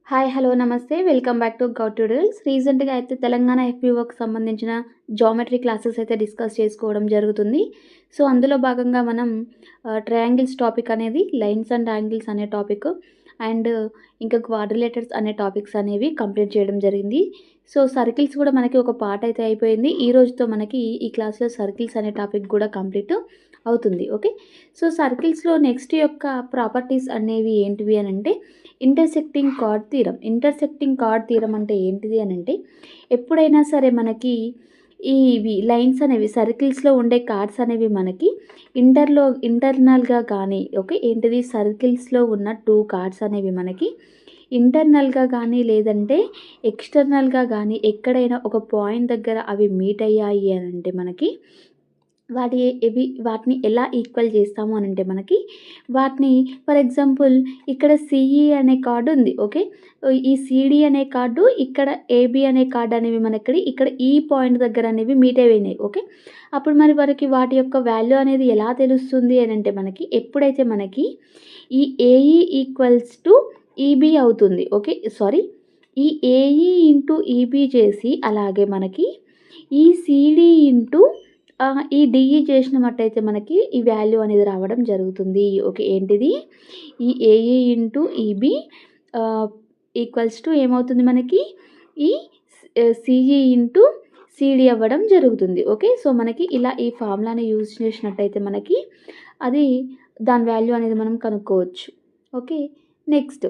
Hi. Hello. Namaste. Welcome back to గౌ tutorials. రీసెంట్‌గా అయితే తెలంగాణ ఎఫ్‌పీఓకి సంబంధించిన జామెట్రీ క్లాసెస్ అయితే డిస్కస్ చేసుకోవడం జరుగుతుంది. సో, అందులో భాగంగా మనం ట్రయాంగిల్స్ టాపిక్ అనేది లైన్స్ అండ్ యాంగిల్స్ అనే టాపిక్ అండ్ ఇంకా క్వాడ్రిలేటర్స్ అనే టాపిక్స్ అనేవి కంప్లీట్ చేయడం జరిగింది. సో, సర్కిల్స్ కూడా మనకి ఒక పార్ట్ అయితే అయిపోయింది. ఈ రోజుతో మనకి ఈ క్లాస్‌లో సర్కిల్స్ అనే టాపిక్ కూడా కంప్లీట్ అవుతుంది. ఓకే. సో, సర్కిల్స్‌లో నెక్స్ట్ యొక్క ప్రాపర్టీస్ అనేవి ఏంటివి అనంటే intersecting card theorem. Intersecting card theorem అంటే ఏంటిది అనంటే ఎప్పుడైనా సరే మనకి ఇవి లైన్స్ అనేవి సర్కిల్స్‌లో ఉండే కార్డ్స్ అనేవి మనకి ఇంటర్నల్‌గా కానీ ఓకే. ఏంటిది సర్కిల్స్‌లో ఉన్న 2 కార్డ్స్ అనేవి మనకి ఇంటర్నల్‌గా కానీ లేదంటే ఎక్స్‌టర్నల్‌గా గానీ ఎక్కడైనా ఒక పాయింట్ దగ్గర అవి మీట్ అయ్యాయి అనంటే మనకి వాటిని ఎలా ఈక్వల్ చేస్తాము అనంటే మనకి వాటిని ఫర్ ఎగ్జాంపుల్ ఇక్కడ సీఈ అనే కార్డ్ ఉంది. ఓకే. ఈ సీడీ అనే కార్డు ఇక్కడ ఏబీ అనే కార్డ్ అనేవి మనకి ఇక్కడ ఈ పాయింట్ దగ్గర అనేవి మీట్ అయినాయి. ఓకే. అప్పుడు మరి మనకి వాటి యొక్క వాల్యూ అనేది ఎలా తెలుస్తుంది అనంటే మనకి ఎప్పుడైతే మనకి ఈ ఏఈ ఈక్వల్స్ టు ఈబీ అవుతుంది. ఓకే. సారీ, ఈ ఏఈ ఇంటూ ఈబీ చేసి అలాగే మనకి ఈ సీడీ ఇంటూ ఈ డీఈ చేసినట్టయితే మనకి ఈ వాల్యూ అనేది రావడం జరుగుతుంది. ఓకే. ఏంటిది ఈ AE into EB equals to ఏమవుతుంది మనకి ఈ సీఈ ఇంటూ సీడీ అవ్వడం జరుగుతుంది. ఓకే. సో, మనకి ఇలా ఈ ఫార్ములాని యూజ్ చేసినట్టయితే మనకి అది దాని వాల్యూ అనేది మనం కనుక్కోవచ్చు. Okay. Next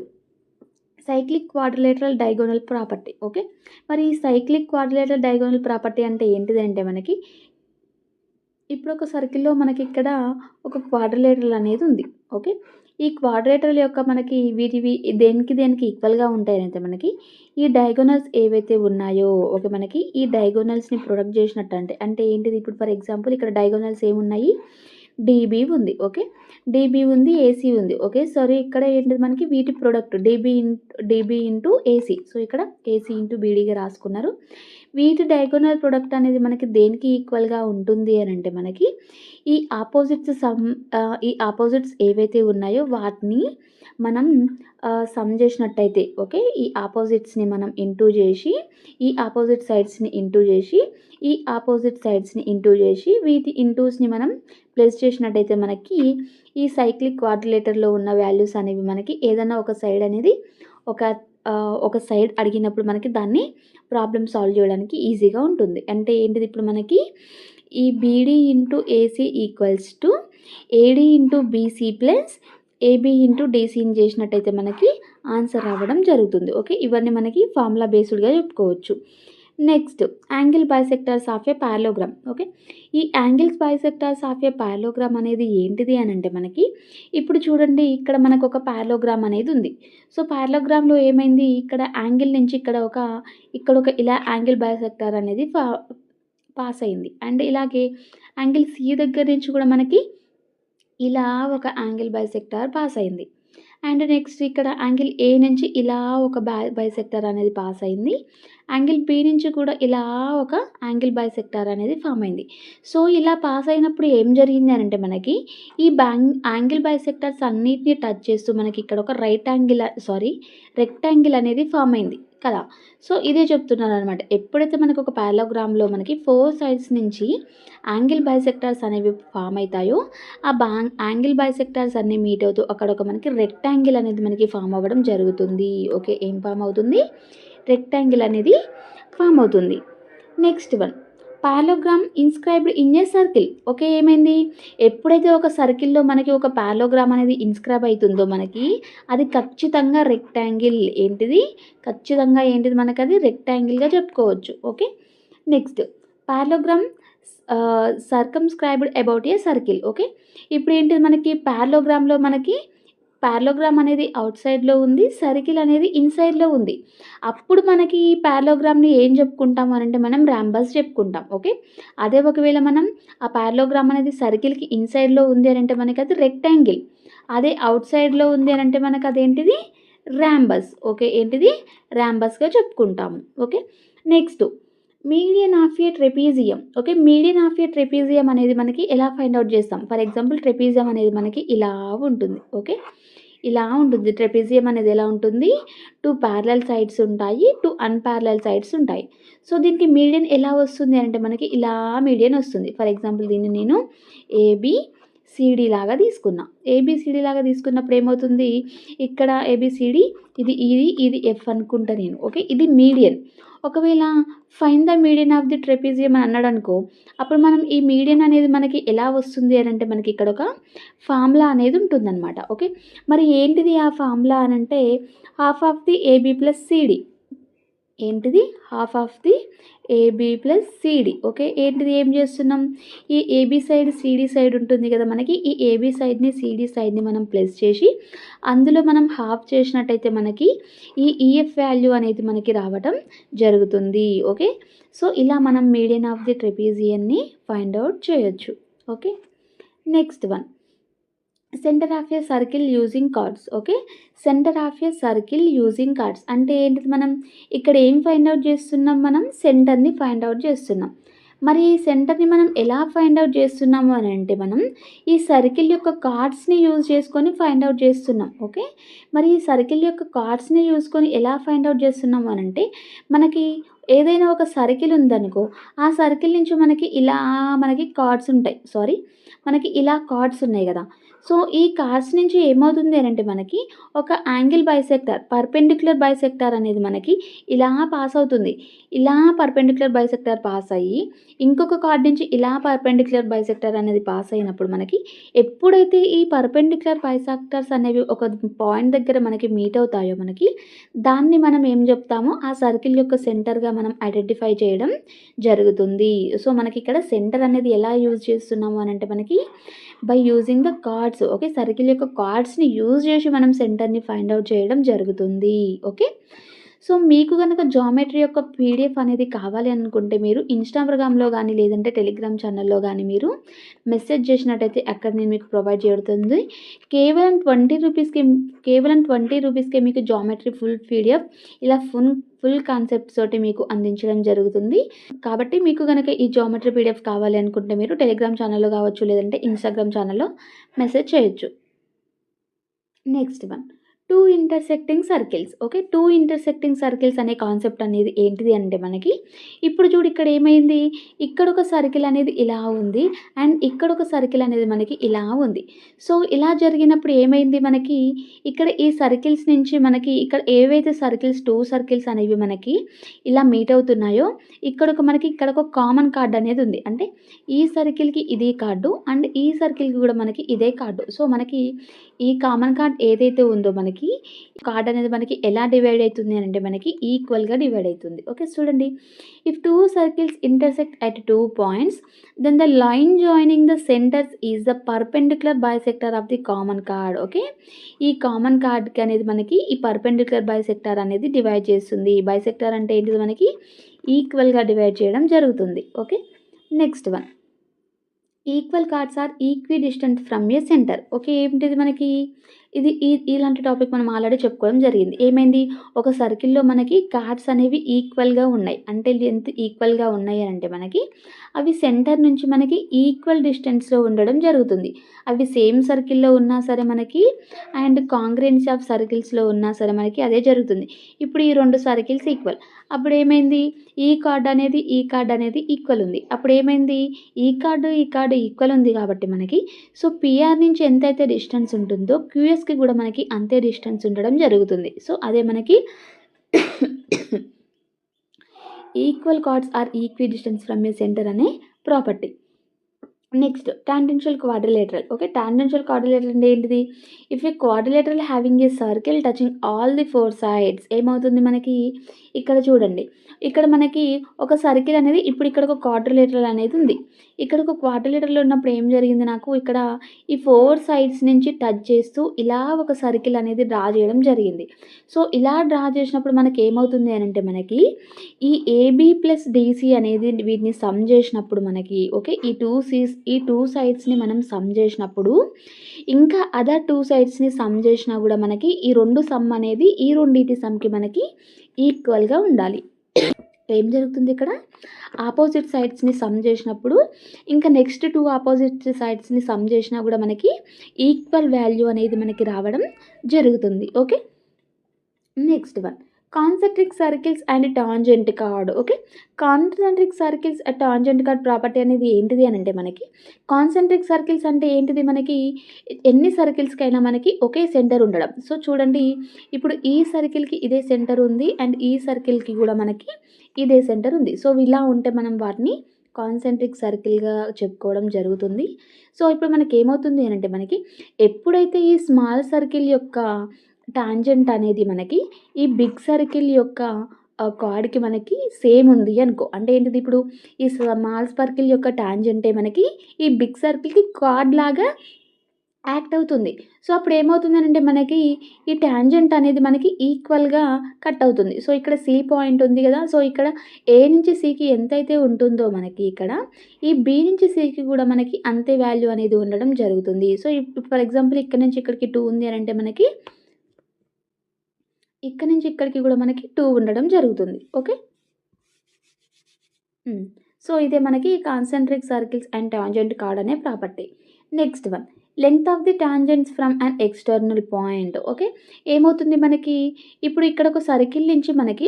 cyclic quadrilateral diagonal property. Okay. మరి ఈ సైక్లిక్ క్వాడ్రిలేటరల్ డయాగోనల్ ప్రాపర్టీ అంటే ఏంటిదంటే మనకి ఇప్పుడు ఒక సర్కిల్‌లో మనకిక్కడ ఒక క్వాడ్రిలేటరల్ అనేది ఉంది. ఓకే. ఈ క్వాడ్రిలేటరల్ యొక్క మనకి వీటివి దేనికి ఈక్వల్‌గా ఉంటాయంటే మనకి ఈ డయాగోనల్స్ ఏవైతే ఉన్నాయో ఓకే. మనకి ఈ డయాగోనల్స్‌ని ప్రొడక్ట్ చేసినట్టు అంటే ఏంటిది ఇప్పుడు ఫర్ ఎగ్జాంపుల్ ఇక్కడ డయాగోనల్స్ ఏమున్నాయి? డీబీ ఉంది. ఓకే. డీబీ ఉంది, ఏసీ ఉంది. ఓకే. సారీ, ఇక్కడ ఏంటిది మనకి వీటి product DB into AC. So, ఇక్కడ ఏసీ ఇంటూ బీడీగా రాసుకున్నారు. వీటి డయాగోనల్ ప్రొడక్ట్ అనేది మనకి దేనికి ఈక్వల్‌గా ఉంటుంది అనంటే మనకి ఈ ఈ ఆపోజిట్స్ ఏవైతే ఉన్నాయో వాటిని మనం సమ్ చేసినట్టయితే ఓకే. ఈ ఆపోజిట్స్‌ని మనం ఇంటూ చేసి ఈ ఆపోజిట్ సైడ్స్‌ని ఇంటూ చేసి ఈ ఆపోజిట్ సైడ్స్‌ని ఇంటూ చేసి వీటి ఇంటూస్‌ని మనం ప్లస్ చేసినట్టయితే మనకి ఈ సైక్లిక్ క్వాడ్రిలేటర్‌లో ఉన్న వాల్యూస్ అనేవి మనకి ఏదైనా ఒక సైడ్ అనేది ఒక సైడ్ అడిగినప్పుడు మనకి దాన్ని ప్రాబ్లమ్ సాల్వ్ చేయడానికి ఈజీగా ఉంటుంది. అంటే ఏంటిది ఇప్పుడు మనకి ఈ BD into AC equals to AD into BC plus AB into డీసీని చేసినట్టయితే మనకి ఆన్సర్ రావడం జరుగుతుంది. ఓకే. ఇవన్నీ మనకి ఫార్ములా బేస్డ్‌గా చెప్పుకోవచ్చు. Next angle bisectors of a parallelogram. Okay. ఈ angles bisectors of a parallelogram అనేది ఏంటిది అనంటే మనకి ఇప్పుడు చూడండి ఇక్కడ మనకు ఒక పారలోగ్రామ్ అనేది ఉంది. సో, పారలోగ్రామ్‌లో ఏమైంది ఇక్కడ యాంగిల్ నుంచి ఇక్కడ ఒక ఇలా యాంగిల్ బైసెక్టర్ అనేది పాస్ అయింది. అండ్ ఇలాగే యాంగిల్ సి దగ్గర నుంచి కూడా మనకి ఇలా ఒక యాంగిల్ బైసెక్టర్ పాస్ అయింది. అండ్ నెక్స్ట్ ఇక్కడ యాంగిల్ ఏ నుంచి ఇలా ఒక బైసెక్టర్ అనేది పాస్ అయింది. యాంగిల్ బి నుంచి కూడా ఇలా ఒక యాంగిల్ బైసెక్టర్ అనేది ఫామ్ అయింది. సో, ఇలా పాస్ అయినప్పుడు ఏం జరిగింది అనంటే మనకి ఈ యాంగిల్ బైసెక్టర్స్ అన్నిటిని టచ్ చేస్తూ మనకి ఇక్కడ ఒక రెక్టాంగిల్ అనేది ఫామ్ అయింది కదా! సో, ఇదే చెప్తున్నాననమాట. ఎప్పుడైతే మనకు ఒక పారలోగ్రామ్‌లో మనకి 4 సైడ్స్ నుంచి యాంగిల్ బైసెక్టర్స్ అనేవి ఫామ్ అయితాయో ఆ యాంగిల్ బైసెక్టర్స్ అన్నీ మీట్ అవుతూ అక్కడ ఒక మనకి రెక్టాంగిల్ అనేది మనకి ఫామ్ అవ్వడం జరుగుతుంది. ఓకే. ఏం ఫామ్ అవుతుంది? రెక్టాంగిల్ అనేది ఫామ్ అవుతుంది. Next one parallelogram inscribed in a circle. Okay. ఏమైంది? ఎప్పుడైతే ఒక సర్కిల్‌లో మనకి ఒక పారలోగ్రామ్ అనేది ఇన్స్క్రైబ్ అయితుందో మనకి అది ఖచ్చితంగా రెక్టాంగిల్. ఖచ్చితంగా ఏంటిది మనకది రెక్టాంగిల్‌గా చెప్పుకోవచ్చు. Okay. Next parallelogram circumscribed about a circle. Okay. ఇప్పుడు ఏంటిది మనకి పారలోగ్రామ్ అనేది ఔట్ సైడ్‌లో ఉంది. సర్కిల్ అనేది ఇన్‌సైడ్‌లో ఉంది. అప్పుడు మనకి ఈ పారలోగ్రామ్‌ని ఏం చెప్పుకుంటాం అనంటే మనం రాంబస్ చెప్పుకుంటాం. ఓకే. అదే ఒకవేళ మనం ఆ పారలోగ్రామ్ అనేది సర్కిల్‌కి ఇన్‌సైడ్‌లో ఉంది అనంటే మనకది రెక్టాంగిల్. అదే ఔట్ సైడ్‌లో ఉంది అనంటే మనకదేంటిది రాంబస్. ఓకే. ఏంటిది రాంబస్‌గా చెప్పుకుంటాము. Okay. Next median of A trapezium. Okay. Median of A trapezium అనేది మనకి ఎలా ఫైండ్ ఔట్ చేస్తాం? ఫర్ ఎగ్జాంపుల్ ట్రెపీజియం అనేది మనకి ఇలా ఉంటుంది. ఓకే. ఇలా ఉంటుంది. ట్రెపెజియం అనేది ఎలా ఉంటుంది, 2 ప్యారలల్ సైడ్స్ ఉంటాయి, 2 అన్‌ప్యారలల్ సైడ్స్ ఉంటాయి. సో, దీనికి మీడియన్ ఎలా వస్తుంది అంటే మనకి ఇలా మీడియన్ వస్తుంది. ఫర్ ఎగ్జాంపుల్ దీన్ని నేను ఏబీసీడీ లాగా తీసుకున్నా. ఏబీసీడీ లాగా తీసుకున్నప్పుడు ఏమవుతుంది, ఇక్కడ ఏబీసీడీ ఇది ఎఫ్ అనుకుంటా నేను. ఓకే. ఇది మీడియన్. ఒకవేళ find the median of the trapezium అని అన్నాడనుకో, అప్పుడు మనం ఈ మీడియన్ అనేది మనకి ఎలా వస్తుంది అని అంటే మనకి ఇక్కడ ఒక ఫార్ములా అనేది ఉంటుందన్నమాట. ఓకే. మరి ఏంటిది ఆ ఫార్ములా అనంటే half of the AB plus CD. ఏంటిది, half of the AB plus CD. Okay. ఏంటిది, ఏం చేస్తున్నాం, ఈ ఏబీ సైడ్ సీడీ సైడ్ ఉంటుంది కదా మనకి, ఈ ఏబీ సైడ్ని సీడీ సైడ్ని మనం ప్లస్ చేసి అందులో మనం హాఫ్ చేసినట్టయితే మనకి ఈ ఈఎఫ్ వాల్యూ అనేది మనకి రావటం జరుగుతుంది. ఓకే. సో, ఇలా మనం మీడియన్ ఆఫ్ ది ట్రెపెజియన్ని ఫైండ్ అవుట్ చేయొచ్చు. Okay. Next one, centre of a circle using chords. Okay. Centre of a circle using chords అంటే ఏంటిది, మనం ఇక్కడ ఏం ఫైండ్ అవుట్ చేస్తున్నాం, మనం సెంటర్ని ఫైండ్ అవుట్ చేస్తున్నాం. మరి ఈ సెంటర్ని మనం ఎలా ఫైండ్ అవుట్ చేస్తున్నాము అని అంటే మనం ఈ సర్కిల్ యొక్క కార్డ్స్ని యూజ్ చేసుకొని ఫైండ్ అవుట్ చేస్తున్నాం. ఓకే. మరి ఈ సర్కిల్ యొక్క కార్డ్స్ని యూజ్కొని ఎలా ఫైండ్ అవుట్ చేస్తున్నాము అని అంటే మనకి ఏదైనా ఒక సర్కిల్ ఉందనుకో, ఆ సర్కిల్ నుంచి మనకి కార్డ్స్ ఉంటాయి. మనకి ఇలా కార్డ్స్ ఉన్నాయి కదా. సో, ఈ కార్డ్స్ నుంచి ఏమవుతుంది అని అంటే మనకి ఒక యాంగిల్ బైసెక్టర్, పర్పెండిక్యులర్ బైసెక్టర్ అనేది మనకి ఇలా పాస్ అవుతుంది. ఇలా పర్పెండిక్యులర్ బైసెక్టర్ పాస్ అయ్యి ఇంకొక కార్డ్ నుంచి ఇలా పర్పెండిక్యులర్ బైసెక్టర్ అనేది పాస్ అయినప్పుడు మనకి ఎప్పుడైతే ఈ పర్పెండిక్యులర్ బైసెక్టర్స్ అనేవి ఒక పాయింట్ దగ్గర మనకి మీట్ అవుతాయో మనకి దాన్ని మనం ఏం చెప్తామో ఆ సర్కిల్ యొక్క సెంటర్గా మనం ఐడెంటిఫై చేయడం జరుగుతుంది. సో, మనకి ఇక్కడ సెంటర్ అనేది ఎలా యూజ్ చేస్తున్నాము అని అంటే మనకి by using the cards. Okay. Circle యొక్క కార్డ్స్ని యూజ్ చేసి మనం సెంటర్ని ఫైండ్ అవుట్ చేయడం జరుగుతుంది. ఓకే. సో, మీకు గనక జామెట్రీ యొక్క పీడిఎఫ్ అనేది కావాలి అనుకుంటే మీరు ఇన్‌స్టాగ్రామ్‌లో గానీ, లేదంటే టెలిగ్రామ్ ఛానల్‌లో గానీ మీరు మెసేజ్ చేసినట్టయితే అక్కడ నేను మీకు ప్రొవైడ్ జరుగుతుంది. కేవలం 20 రూపీస్‌కి మీకు జామెట్రీ ఫుల్ పీడిఎఫ్ ఇలా ఫుల్ కాన్సెప్ట్స్ తోటి మీకు అందించడం జరుగుతుంది. కాబట్టి మీకు గనక ఈ జామెట్రీ పీడిఎఫ్ కావాలి అనుకుంటే మీరు టెలిగ్రామ్ ఛానల్‌లో కావచ్చు, లేదంటే ఇన్‌స్టాగ్రామ్ ఛానల్‌లో మెసేజ్ చేయొచ్చు. Next one, 2 intersecting circles. Okay. 2 intersecting circles అనే కాన్సెప్ట్ అనేది ఏంటిది అంటే మనకి ఇప్పుడు చూడు ఇక్కడ ఏమైంది, ఇక్కడ ఒక సర్కిల్ అనేది ఇలా ఉంది అండ్ ఇక్కడ ఒక సర్కిల్ అనేది మనకి ఇలా ఉంది. సో, ఇలా జరిగినప్పుడు ఏమైంది మనకి ఇక్కడ ఈ సర్కిల్స్ నుంచి మనకి ఇక్కడ ఏవైతే సర్కిల్స్ 2 సర్కిల్స్ అనేవి మనకి ఇలా మీట్ అవుతున్నాయో ఇక్కడ ఒక కామన్ కార్డ్ అనేది ఉంది. అంటే ఈ సర్కిల్‌కి ఇది కార్డు అండ్ ఈ సర్కిల్‌కి కూడా మనకి ఇదే కార్డు. సో, మనకి ఈ కామన్ కార్డ్ ఏదైతే ఉందో మనకి కార్డ్ అనేది మనకి ఎలా డివైడ్ అవుతుంది అని అంటే మనకి ఈక్వల్‌గా డివైడ్ అవుతుంది. ఓకే. చూడండి, if 2 circles intersect at 2 points then the line joining the centres is the perpendicular bisector of the common chord. Okay. ఈ కామన్ కార్డ్‌కి అనేది మనకి ఈ పర్పెండిక్యులర్ బైసెక్టర్ అనేది డివైడ్ చేస్తుంది. బైసెక్టర్ అంటే ఏంటిది, మనకి ఈక్వల్‌గా డివైడ్ చేయడం జరుగుతుంది. Okay. Next one, equal chords are equidistant from a centre. Okay. ఏంటిది మనకి ఇలాంటి టాపిక్ మనం ఆల్రెడీ చెప్పుకోవడం జరిగింది. ఏమైంది, ఒక సర్కిల్‌లో మనకి కార్డ్స్ అనేవి ఈక్వల్‌గా ఉన్నాయి. అంటే లెంత్ ఈక్వల్‌గా ఉన్నాయి అంటే మనకి అవి సెంటర్ నుంచి మనకి ఈక్వల్ డిస్టెన్స్‌లో ఉండడం జరుగుతుంది. అవి సేమ్ సర్కిల్‌లో ఉన్నా సరే మనకి అండ్ కాంగ్రుయెన్సీ ఆఫ్ సర్కిల్స్‌లో ఉన్నా సరే మనకి అదే జరుగుతుంది. ఇప్పుడు ఈ 2 సర్కిల్స్ ఈక్వల్. అప్పుడేమైంది, ఈ కార్డ్ అనేది ఈక్వల్ ఉంది. అప్పుడేమైంది, ఈ కార్డు ఈక్వల్ ఉంది కాబట్టి మనకి సో, పీఆర్ నుంచి ఎంతైతే డిస్టెన్స్ ఉంటుందో క్యూఎస్‌కి కూడా మనకి అంతే డిస్టెన్స్ ఉండడం జరుగుతుంది. సో, అదే మనకి equal chords are equidistance from a centre అనే property. Next, tangential quadrilateral. Okay. Tangential quadrilateral అంటే ఏంటిది, if a quadrilateral having a circle touching all the 4 sides ఏమవుతుంది మనకి ఇక్కడ చూడండి, ఇక్కడ మనకి ఒక సర్కిల్ అనేది ఇప్పుడు ఇక్కడ ఒక క్వాడ్రిలేటరల్ అనేది ఉంది. ఇక్కడ ఒక క్వాడ్రిలేటరల్ ఉన్నప్పుడు ఏం జరిగింది, నాకు ఇక్కడ ఈ 4 సైడ్స్ నుంచి టచ్ చేస్తూ ఇలా ఒక సర్కిల్ అనేది డ్రా చేయడం జరిగింది. సో, ఇలా డ్రా చేసినప్పుడు మనకి ఏమవుతుంది అని అంటే మనకి ఈ ఏబీ ప్లస్ డీసీ అనేది వీటిని సమ్ చేసినప్పుడు మనకి ఓకే ఈ 2 సైడ్స్‌ని మనం సమ్ చేసినప్పుడు ఇంకా అదర్ 2 సైడ్స్‌ని సమ్ చేసినా కూడా మనకి ఈ 2 సమ్ అనేది ఈ రెండిటి సమ్‌కి మనకి ఈక్వల్‌గా ఉండాలి. ఏం జరుగుతుంది ఇక్కడ ఆపోజిట్ సైడ్స్‌ని సమ్ చేసినప్పుడు ఇంకా నెక్స్ట్ 2 ఆపోజిట్ సైడ్స్‌ని సమ్ చేసినా కూడా మనకి ఈక్వల్ వాల్యూ అనేది మనకి రావడం జరుగుతుంది. Okay. Next one concentric circles and tangent card. Okay. Concentric circles tangent card property అనేది ఏంటిది అని అంటే మనకి కాన్సెంట్రిక్ సర్కిల్స్ అంటే ఏంటిది మనకి ఎన్ని సర్కిల్స్కైనా మనకి ఒకే సెంటర్ ఉండడం. సో చూడండి, ఇప్పుడు ఈ సర్కిల్కి ఇదే సెంటర్ ఉంది అండ్ ఈ సర్కిల్కి కూడా మనకి ఇదే సెంటర్ ఉంది. సో ఇలా ఉంటే మనం వాటిని కాన్సెంట్రిక్ సర్కిల్గా చెప్పుకోవడం జరుగుతుంది. సో ఇప్పుడు మనకి ఏమవుతుంది అని అంటే మనకి ఎప్పుడైతే ఈ స్మాల్ సర్కిల్ యొక్క టాంజెంట్ అనేది మనకి ఈ బిగ్ సర్కిల్ యొక్క కార్డ్‌కి మనకి సేమ్ ఉంది అనుకో. అంటే ఏంటిది, ఇప్పుడు ఈ స్మాల్ సర్కిల్ యొక్క టాంజెంటే మనకి ఈ బిగ్ సర్కిల్‌కి కార్డ్ లాగా యాక్ట్ అవుతుంది. సో అప్పుడు ఏమవుతుందనంటే మనకి ఈ టాంజెంట్ అనేది మనకి ఈక్వల్‌గా కట్ అవుతుంది. సో ఇక్కడ సి పాయింట్ ఉంది గదా! సో ఇక్కడ ఏ నుంచి సికి ఎంతైతే ఉంటుందో మనకి ఇక్కడ ఈ బి నుంచి సికి కూడా మనకి అంతే వాల్యూ అనేది ఉండడం జరుగుతుంది. సో ఫర్ ఎగ్జాంపుల్ ఇక్కడ నుంచి ఇక్కడికి 2 ఉంది అనంటే మనకి ఇక్కడి నుంచి ఇక్కడికి కూడా మనకి 2 ఉండడం జరుగుతుంది. ఓకే. సో ఇదే మనకి concentric circles and tangent chord అనే property. Next one length of the tangents from an external point. Okay. ఏమవుతుంది మనకి ఇప్పుడు ఇక్కడ ఒక సర్కిల్ నుంచి మనకి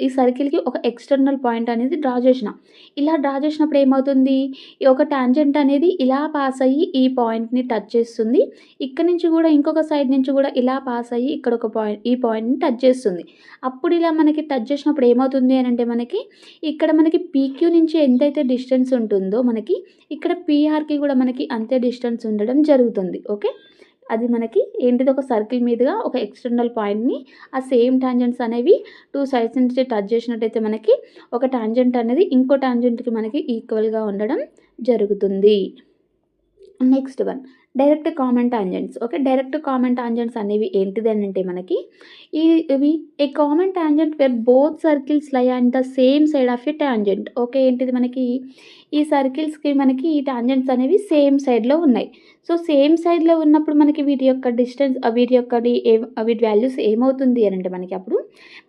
ఈ సర్కిల్‌కి ఒక ఎక్స్టర్నల్ పాయింట్ అనేది డ్రా చేసిన. ఇలా డ్రా చేసినప్పుడు ఏమవుతుంది, ఈ ఒక టాంజెంట్ అనేది ఇలా పాస్ అయ్యి ఈ పాయింట్‌ని టచ్ చేస్తుంది. ఇక్కడ నుంచి కూడా ఇంకొక సైడ్ నుంచి కూడా ఇలా పాస్ అయ్యి ఇక్కడ ఒక ఈ పాయింట్‌ని టచ్ చేస్తుంది. అప్పుడు ఇలా మనకి టచ్ చేసినప్పుడు ఏమవుతుంది అని అంటే మనకి ఇక్కడ మనకి పీక్యూ నుంచి ఎంతైతే డిస్టెన్స్ ఉంటుందో మనకి ఇక్కడ పీఆర్‌కి కూడా మనకి అంతే డిస్టెన్స్ ఉండడం జరుగుతుంది. ఓకే. అది మనకి ఏంటిది, ఒక సర్కిల్ మీదుగా ఒక ఎక్స్టర్నల్ పాయింట్‌ని ఆ సేమ్ టాంజెంట్స్ అనేవి 2 సైడ్స్ నుంచి టచ్ చేసినట్టయితే మనకి ఒక టాంజెంట్ అనేది ఇంకో టాంజెంట్‌కి మనకి ఈక్వల్‌గా ఉండడం జరుగుతుంది. Next one direct common tangents. Okay. Direct common tangents అనేవి ఏంటిది అని అంటే మనకి ఇవి a common tangent where both circles lie on the same side of a tangent. Okay. ఏంటిది మనకి ఈ సర్కిల్స్‌కి మనకి ఈ టాంజెంట్స్ అనేవి సేమ్ సైడ్‌లో ఉన్నాయి. సో సేమ్ సైడ్‌లో ఉన్నప్పుడు మనకి వీటి యొక్క డిస్టెన్స్ వీటి వాల్యూస్ ఏమవుతుంది అని అంటే మనకి అప్పుడు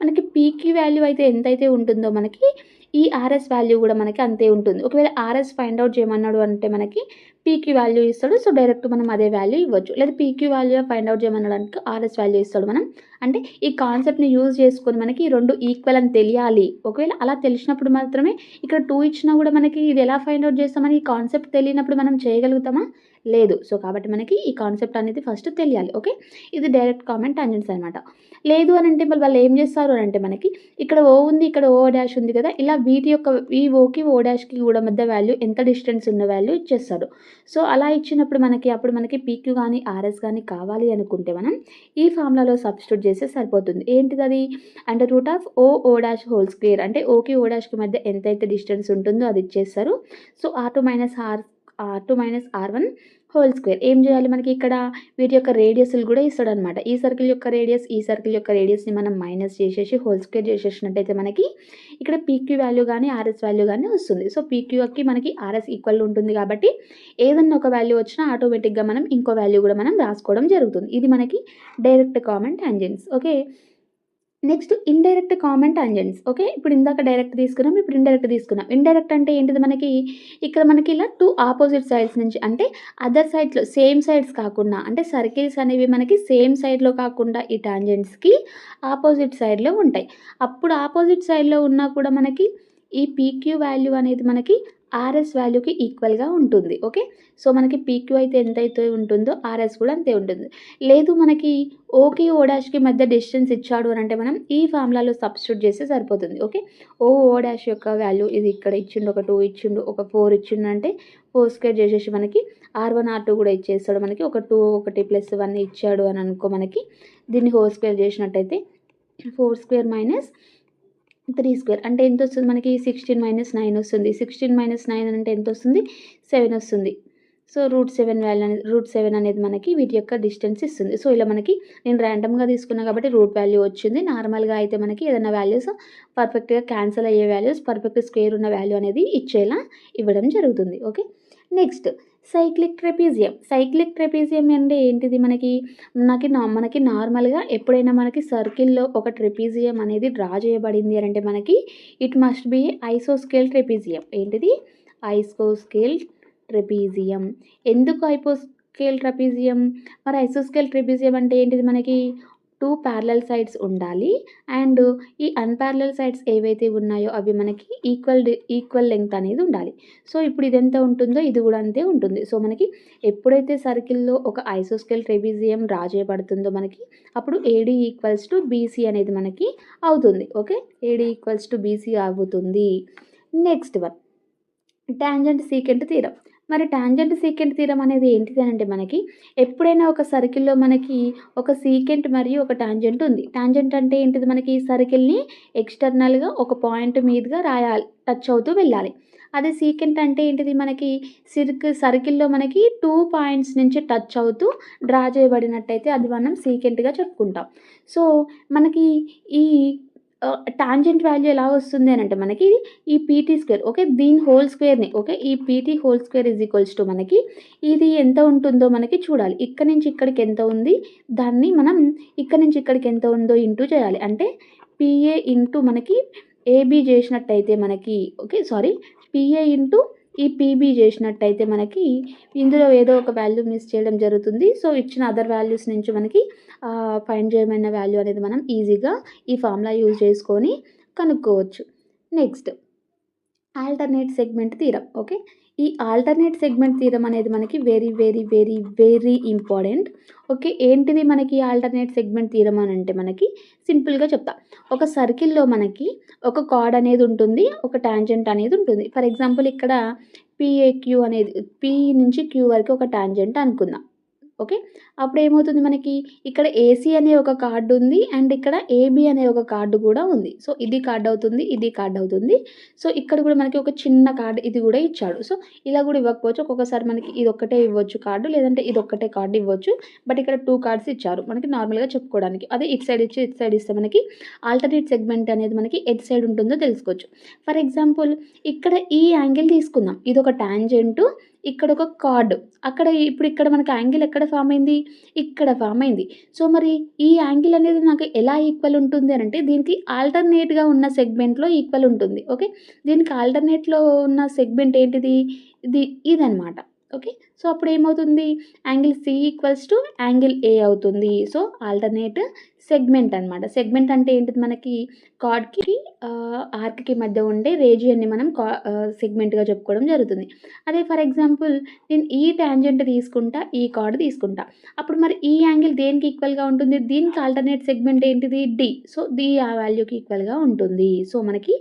మనకి పీక్యూ వాల్యూ అయితే ఎంతైతే ఉంటుందో మనకి ఈ ఆర్ఎస్ వాల్యూ కూడా మనకి అంతే ఉంటుంది. ఒకవేళ ఆర్ఎస్ ఫైండ్ ఔట్ చేయమన్నాడు అంటే మనకి పీక్యూ వాల్యూ ఇస్తాడు. సో డైరెక్ట్ మనం అదే వాల్యూ ఇవ్వచ్చు. లేదా పీక్యూ వాల్యూ ఫైండ్ ఔట్ చేయమనడానికి ఆర్ఎస్ వాల్యూ ఇస్తాడు. మనం అంటే ఈ కాన్సెప్ట్‌ని యూజ్ చేసుకొని మనకి ఈ 2 ఈక్వల్ అని తెలియాలి. ఒకవేళ అలా తెలిసినప్పుడు మాత్రమే ఇక్కడ 2 ఇచ్చినా కూడా మనకి ఇది ఎలా ఫైండ్ ఔట్ చేస్తామని ఈ కాన్సెప్ట్ తెలియనప్పుడు మనం చేయగలుగుతామా? లేదు. సో కాబట్టి మనకి ఈ కాన్సెప్ట్ అనేది ఫస్ట్ తెలియాలి. ఓకే. ఇది డైరెక్ట్ కామన్ టాంజెంట్స్ అనమాట. లేదు అని అంటే వాళ్ళు ఏం చేస్తారు అని అంటే మనకి ఇక్కడ ఓ ఉంది, ఇక్కడ ఓ డాష్ ఉంది కదా! ఇలా వీటి యొక్క ఈ ఓకి, ఓ డాష్‌కి కూడా మధ్య వాల్యూ ఎంత డిస్టెన్స్ ఉన్న వాల్యూ ఇచ్చేస్తాడు. సో అలా ఇచ్చినప్పుడు అప్పుడు మనకి పీక్యూ గానీ, ఆర్ఎస్ గానీ కావాలి అనుకుంటే మనం ఈ ఫార్ములాలో సబ్స్టిట్యూట్ చేస్తే సరిపోతుంది. ఏంటిదది? Under root of O dash whole square అంటే ఓకి, ఓ డాష్‌కి మధ్య ఎంతైతే డిస్టెన్స్ ఉంటుందో అది ఇచ్చేస్తారు. So R2 minus R1 whole square. ఏం చేయాలి మనకి ఇక్కడ వీటి యొక్క రేడియస్‌లు కూడా ఇస్తాడనమాట. ఈ సర్కిల్ యొక్క రేడియస్, ఈ సర్కిల్ యొక్క రేడియస్‌ని మనం మైనస్ చేసేసి హోల్ స్క్వేర్ చేసేసినట్టయితే మనకి ఇక్కడ పీక్యూ వాల్యూ గానీ, ఆర్ఎస్ వాల్యూ గానీ వస్తుంది. సో పీక్యూకి మనకి ఆర్ఎస్ ఈక్వల్ ఉంటుంది కాబట్టి ఏదన్నా ఒక వాల్యూ వచ్చినా ఆటోమేటిక్‌గా మనం ఇంకో వాల్యూ కూడా మనం రాసుకోవడం జరుగుతుంది. ఇది మనకి direct common tangents. Okay. Next indirect common tangents. Okay. ఇప్పుడు ఇందాక డైరెక్ట్ తీసుకున్నాం. ఇప్పుడు ఇండైరెక్ట్ తీసుకున్నాం. ఇండైరెక్ట్ అంటే ఏంటిది మనకి ఇక్కడ మనకి ఇలా 2 ఆపోజిట్ సైడ్స్ నుంచి అంటే అదర్ సైడ్స్‌లో సేమ్ సైడ్స్ కాకుండా అంటే సర్కిల్స్ అనేవి మనకి సేమ్ సైడ్‌లో కాకుండా ఈ టాంజెంట్స్‌కి ఆపోజిట్ సైడ్‌లో ఉంటాయి. అప్పుడు ఆపోజిట్ సైడ్‌లో ఉన్నా కూడా మనకి ఈ పీక్యూ వాల్యూ అనేది మనకి ఆర్ఎస్ వాల్యూకి ఈక్వల్‌గా ఉంటుంది. ఓకే. సో మనకి పీక్యూ అయితే ఎంతైతే ఉంటుందో ఆర్ఎస్ కూడా అంతే ఉంటుంది. లేదు మనకి ఓకి, ఓ డాష్‌కి మధ్య డిస్టెన్స్ ఇచ్చాడు అని అంటే మనం ఈ ఫార్ములాలో సబ్స్టిట్యూట్ చేస్తే సరిపోతుంది. ఓకే. ఓ డాష్ యొక్క వాల్యూ ఇది ఇక్కడ ఇచ్చిండు, ఒక 2 ఇచ్చిండు, ఒక 4 ఇచ్చిండు అంటే 4 స్క్వేర్ చేసేసి మనకి R1, R2 కూడా ఇచ్చేస్తాడు. మనకి ఒక 2 ఒకటి ప్లస్ 1 ఇచ్చాడు అని అనుకో, మనకి దీన్ని హోల్ స్క్వేర్ చేసినట్టయితే 4 స్క్వేర్ మైనస్ 3 స్క్వేర్ అంటే ఎంతొస్తుంది మనకి 16 మైనస్ 9 వస్తుంది. 16 - 9 అంటే ఎంతొస్తుంది? 7 వస్తుంది. సో రూట్ 7 అనేది మనకి వీటి యొక్క డిస్టెన్స్ ఇస్తుంది. సో ఇలా మనకి నేను ర్యాండమ్‌గా తీసుకున్నా కాబట్టి రూట్ వాల్యూ వచ్చింది. నార్మల్‌గా అయితే మనకి ఏదైనా వాల్యూస్ పర్ఫెక్ట్‌గా క్యాన్సల్ అయ్యే వాల్యూస్ పర్ఫెక్ట్ స్క్వేర్ ఉన్న వాల్యూ అనేది ఇచ్చేలా ఇవ్వడం జరుగుతుంది. ఓకే. నెక్స్ట్ సైక్లిక్ ట్రెపీజియం అంటే ఏంటిది మనకి నార్మల్‌గా ఎప్పుడైనా మనకి సర్కిల్‌లో ఒక ట్రెపీజియం అనేది డ్రా చేయబడింది అనంటే మనకి ఇట్ మస్ట్ బి ఐసోస్కేల్ ట్రెపీజియం. ఏంటిది? ఐసోస్కేల్ ట్రెపీజియం. ఎందుకు ఐపోస్కేల్ ట్రెపీజియం? మరి ఐసోస్కేల్ ట్రెపీజియం అంటే ఏంటిది మనకి 2 పారలెల్ సైడ్స్ ఉండాలి. అండ్ ఈ అన్‌పారలెల్ సైడ్స్ ఏవైతే ఉన్నాయో అవి మనకి ఈక్వల్ లెంగ్త్ అనేది ఉండాలి. సో, ఇప్పుడు ఇదెంత ఉంటుందో ఇది గూడా అంతే ఉంటుంది. సో, మనకి ఎప్పుడైతే సర్కిల్‌లో ఒక ఐసోస్కేల్ ట్రెపీజియం డ్రా చేయబడుతుందో మనకి అప్పుడు ఏడీ ఈక్వల్స్ టు బీసీ అనేది మనకి అవుతుంది. Okay. AD equals to BC అవుతుంది. Next one tangent secant theorem. మరి టాంజెంట్ సీకెంట్ థీరం అనేది ఏంటిది అనంటే మనకి ఎప్పుడైనా ఒక సర్కిల్‌లో మనకి ఒక సీకెంట్ మరియు ఒక టాంజెంట్ ఉంది. టాంజెంట్ అంటే ఏంటిది మనకి సర్కిల్‌ని ఎక్స్‌టర్నల్‌గా ఒక పాయింట్ మీదుగా రాయాలి. టచ్ అవుతూ వెళ్ళాలి. అదే సీకెంట్ అంటే ఏంటిది మనకి సర్కిల్‌లో మనకి 2 పాయింట్స్ నుంచి టచ్ అవుతూ డ్రా చేయబడినట్టయితే అది మనం సీకెంట్‌గా చెప్పుకుంటాం. సో, మనకి ఈ టాంజెంట్ వాల్యూ ఎలా వస్తుంది అనంటే మనకి ఈ పీటీ స్క్వేర్ ఓకే. దీని హోల్ స్క్వేర్‌ని ఓకే. ఈ PT whole square is equals to మనకి ఇది ఎంత ఉంటుందో మనకి చూడాలి. ఇక్కడి నుంచి ఇక్కడికి ఎంత ఉంది, దాన్ని మనం ఇక్కడి నుంచి ఇక్కడికి ఎంత ఉందో ఇంటూ చేయాలి. అంటే పీఏ ఇంటూ మనకి ఏబీ చేసినట్టయితే మనకి ఓకే. సారీ పీఏ ఇంటూ ఈ పీబీ చేసినట్టయితే మనకి ఇందులో ఏదో ఒక వాల్యూ మిస్ చేయడం జరుగుతుంది. సో, ఇచ్చిన అదర్ వాల్యూస్ నుంచి మనకి ఫైండ్ చేయమన్న వాల్యూ అనేది మనం ఈజీగా ఈ ఫార్ములా యూజ్ చేసుకొని కనుక్కోవచ్చు. Next alternate segment theorem. Okay. ఈ ఆల్టర్నేట్ సెగ్మెంట్ థీరం అనేది మనకి very, very, very, very important. Okay. ఏంటిది మనకి ఆల్టర్నేట్ సెగ్మెంట్ థీరం అనంటే మనకి సింపుల్‌గా చెప్తా. ఒక సర్కిల్‌లో మనకి ఒక కార్డ్ అనేది ఉంటుంది. ఒక టాంజెంట్ అనేది ఉంటుంది. ఫర్ ఎగ్జాంపుల్ ఇక్కడ పీఏక్యూ అనేది పీ నుంచి క్యూ వరకు ఒక టాంజెంట్ అనుకుందాం. ఓకే. అప్పుడేమవుతుంది మనకి ఇక్కడ ఏసీ అనే ఒక కార్డ్ ఉంది. అండ్ ఇక్కడ ఏబీ అనే ఒక కార్డ్ కూడా ఉంది. సో, ఇది కార్డ్ అవుతుంది. ఇది కార్డ్ అవుతుంది. సో, ఇక్కడ కూడా మనకి ఒక చిన్న కార్డ్ ఇది కూడా ఇచ్చాడు. సో, ఇలా కూడా ఇవ్వకపోవచ్చు. ఒక్కొక్కసారి మనకి ఇదొక్కటే ఇవ్వచ్చు కార్డ్. లేదంటే ఇదొక్కటే కార్డ్ ఇవ్వచ్చు. బట్ ఇక్కడ 2 కార్డ్స్ ఇచ్చారు. మనకి నార్మల్‌గా చెప్పుకోవడానికి. అదే ఇటు సైడ్ ఇచ్చి ఇటు సైడ్ ఇస్తే మనకి ఆల్టర్నేట్ సెగ్మెంట్ అనేది మనకి ఎటు సైడ్ ఉంటుందో తెలుసుకోవచ్చు. ఫర్ ఎగ్జాంపుల్ ఇక్కడ ఈ యాంగిల్ తీసుకుందాం. ఇదొక టాంజెంటు. ఇక్కడొక కార్డ్. ఇక్కడ మనకి యాంగిల్ ఎక్కడ ఫార్మ్ అయింది? ఇక్కడ ఫార్మ్ అయింది. సో, మరి ఈ యాంగిల్ అనేది నాకు ఎలా ఈక్వల్ ఉంటుంది అనంటే దీనికి ఆల్టర్‌నేట్‌గా ఉన్న సెగ్మెంట్‌లో ఈక్వల్ ఉంటుంది. ఓకే. దీనికి ఆల్టర్‌నేట్‌లో ఉన్న సెగ్మెంట్ ఏంటిది? ఇదనమాట. ఓకే. సో, అప్పుడేమవుతుంది? Angle C equals to angle A అవుతుంది. సో, ఆల్టర్‌నేట్ సెగ్మెంట్ అనమాట. సెగ్మెంట్ అంటే ఏంటిది మనకి కార్డ్‌కి ఆర్క్‌కి మధ్య ఉండే రేజియన్‌ని మనం సెగ్మెంట్‌గా చెప్పుకోవడం జరుగుతుంది. అదే ఫర్ ఎగ్జాంపుల్ నేను ఈ టాంజెంట్ తీసుకుంటా, ఈ కార్డ్ తీసుకుంటా. అప్పుడు మరి ఈ యాంగిల్ దేనికి ఈక్వల్‌గా ఉంటుంది? దీనికి ఆల్టర్‌నేట్ సెగ్మెంట్ ఏంటిది? డి. సో, డి ఆ వాల్యూకి ఈక్వల్‌గా ఉంటుంది. సో, మనకి